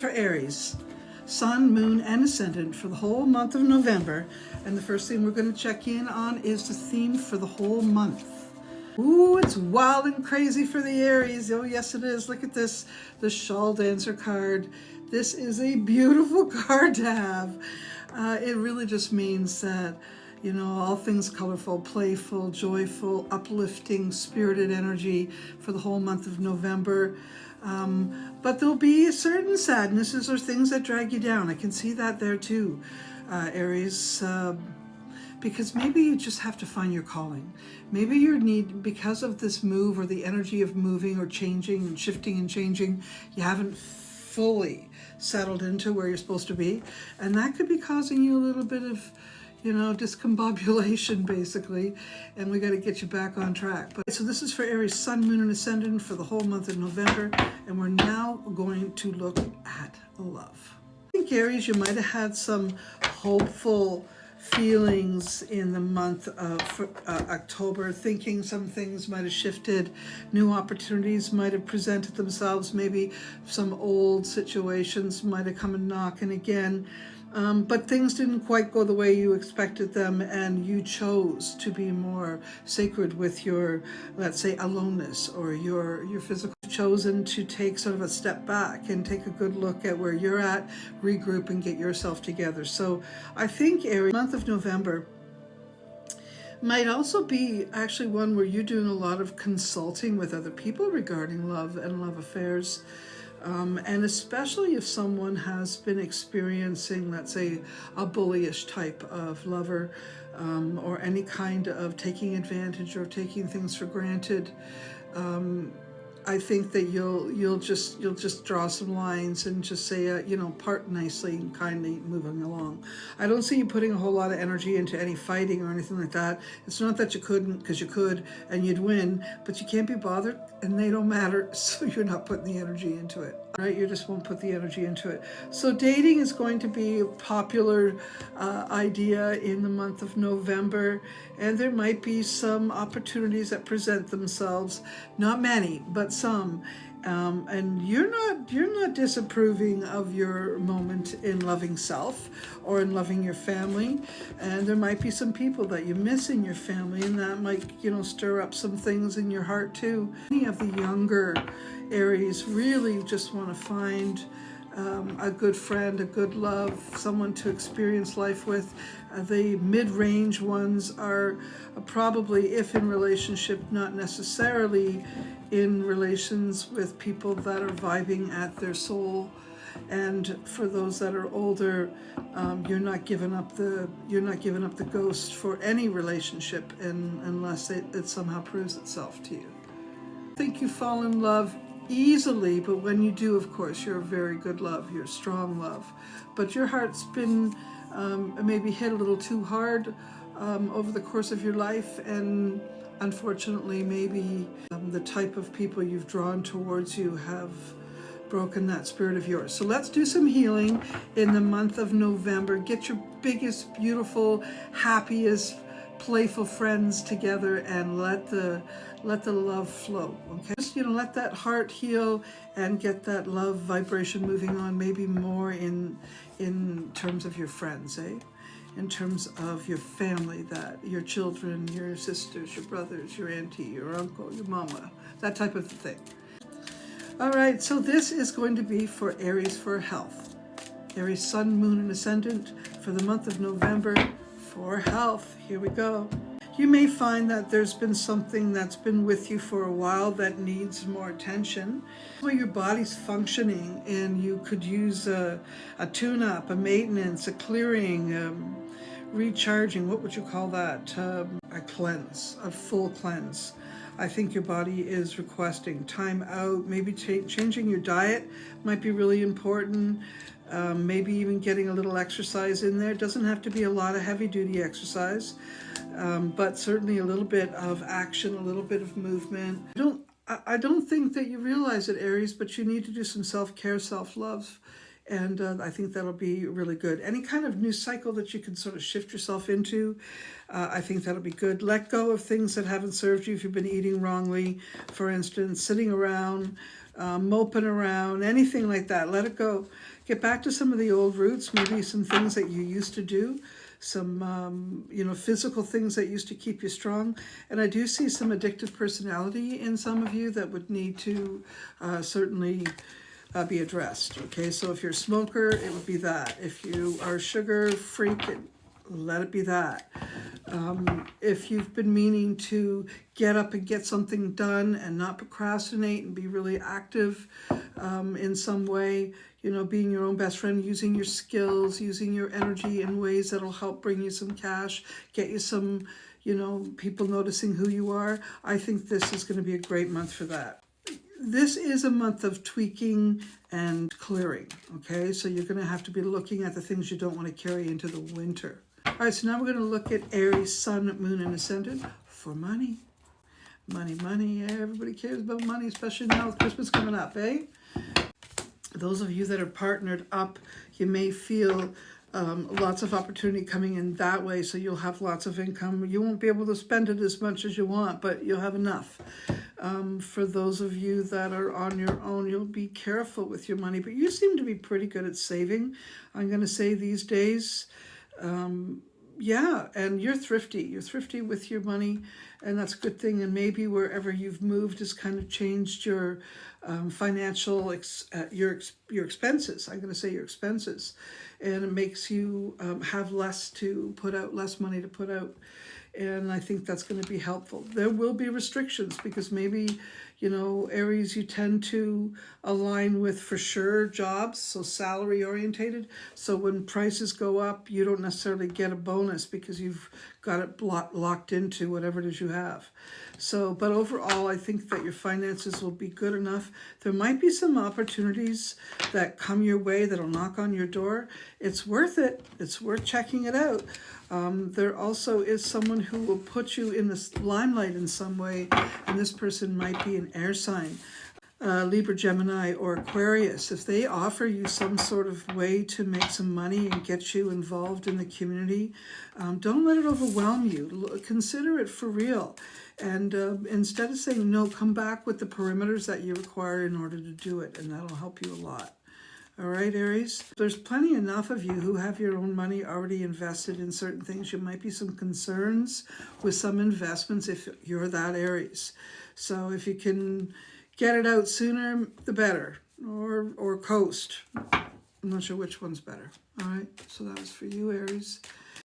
For Aries, Sun, Moon, and Ascendant for the whole month of November. And the first thing we're going to check in on is the theme for the whole month. Ooh, it's wild and crazy for the Aries. Oh, yes, it is. Look at this, the Shawl Dancer card. This is a beautiful card to have. It really just means that, you know, all things colorful, playful, joyful, uplifting, spirited energy for the whole month of November. But there'll be certain sadnesses or things that drag you down. I can see that there too, Aries, because maybe you just have to find your calling. Maybe your need, because of this move or the energy of moving or changing and shifting and changing, you haven't fully settled into where you're supposed to be. And that could be causing you a little bit of, you know, discombobulation basically, and we got to get you back on track. But so this is for Aries, Sun, Moon, and Ascendant for the whole month of November, and we're now going to look at love. I think Aries, you might have had some hopeful feelings in the month of October, thinking some things might have shifted, new opportunities might have presented themselves, maybe some old situations might have come and knocking again. But things didn't quite go the way you expected them, and you chose to be more sacred with your, let's say, aloneness or your physical. Chosen to take sort of a step back and take a good look at where you're at, regroup and get yourself together. So I think Aries, month of November might also be actually one where you're doing a lot of consulting with other people regarding love and love affairs. And especially if someone has been experiencing, let's say, a bullyish type of lover, or any kind of taking advantage or taking things for granted. I think that you'll just draw some lines and just say, you know, part nicely and kindly, moving along. I don't see you putting a whole lot of energy into any fighting or anything like that. It's not that you couldn't, because you could and you'd win, but you can't be bothered and they don't matter, so you're not putting the energy into it. Right? You just won't put the energy into it. So dating is going to be a popular idea in the month of November, and there might be some opportunities that present themselves. Not many, but some. And you're not disapproving of your moment in loving self or in loving your family. And there might be some people that you miss in your family, and that might, you know, stir up some things in your heart too. Many of the younger Aries really just want to find a good friend, a good love, someone to experience life with. The mid-range ones are probably, if in relationship, not necessarily in relations with people that are vibing at their soul. And for those that are older, you're not giving up the ghost for any relationship, unless it somehow proves itself to you. I think you fall in love easily, but when you do, of course, you're a very good love, you're strong love. But your heart's been maybe hit a little too hard over the course of your life, and unfortunately maybe the type of people you've drawn towards you have broken that spirit of yours. So let's do some healing in the month of November. Get your biggest, beautiful, happiest, playful friends together and let the love flow. Okay, just, you know, let that heart heal and get that love vibration moving on, maybe more in terms of your friends, in terms of your family, that your children, your sisters, your brothers, your auntie, your uncle, your mama, that type of thing. All right, so this is going to be for Aries for health. Aries, Sun, Moon, and Ascendant for the month of November for health. Here we go. You may find that there's been something that's been with you for a while that needs more attention. Where your body's functioning and you could use a tune-up, a maintenance, a clearing, recharging. What would you call that? A cleanse, a full cleanse. I think your body is requesting time out. Maybe changing your diet might be really important. Maybe even getting a little exercise in there. It doesn't have to be a lot of heavy-duty exercise, but certainly a little bit of action, a little bit of movement. I don't think that you realize it, Aries, but you need to do some self-care, self-love, and I think that'll be really good. Any kind of new cycle that you can sort of shift yourself into, I think that'll be good. Let go of things that haven't served you. If you've been eating wrongly, for instance, sitting around, moping around, anything like that, let it go. Get back to some of the old roots, maybe some things that you used to do, some, physical things that used to keep you strong. And I do see some addictive personality in some of you that would need to certainly be addressed. Okay, so if you're a smoker, it would be that. If you are a sugar freak, let it be that. If you've been meaning to get up and get something done and not procrastinate and be really active in some way, being your own best friend, using your skills, using your energy in ways that'll help bring you some cash, get you some, people noticing who you are. I think this is going to be a great month for that. This is a month of tweaking and clearing, okay? So you're going to have to be looking at the things you don't want to carry into the winter. All right, so now we're going to look at Aries, Sun, Moon, and Ascendant for money. Money, money. Everybody cares about money, especially now with Christmas coming up, eh? Those of you that are partnered up, you may feel lots of opportunity coming in that way, so you'll have lots of income. You won't be able to spend it as much as you want, but you'll have enough. For those of you that are on your own, you'll be careful with your money, but you seem to be pretty good at saving, I'm going to say, these days. Yeah, and you're thrifty. You're thrifty with your money, and that's a good thing. And maybe wherever you've moved has kind of changed your financial, your expenses. I'm going to say your expenses, and it makes you have less to put out, less money to put out. And I think that's going to be helpful. There will be restrictions because maybe, Aries, you tend to align with for sure jobs, so salary orientated. So when prices go up, you don't necessarily get a bonus because you've got it locked into whatever it is you have. So, but overall, I think that your finances will be good enough. There might be some opportunities that come your way that'll knock on your door. It's worth it. It's worth checking it out. There also is someone who will put you in the limelight in some way, and this person might be an air sign, Libra, Gemini, or Aquarius. If they offer you some sort of way to make some money and get you involved in the community, don't let it overwhelm you. Consider it for real. And instead of saying no, come back with the perimeters that you require in order to do it, and that'll help you a lot. All right, Aries, there's plenty enough of you who have your own money already invested in certain things. You might be some concerns with some investments if you're that Aries. So if you can get it out sooner, the better, or coast. I'm not sure which one's better. All right, so that was for you, Aries.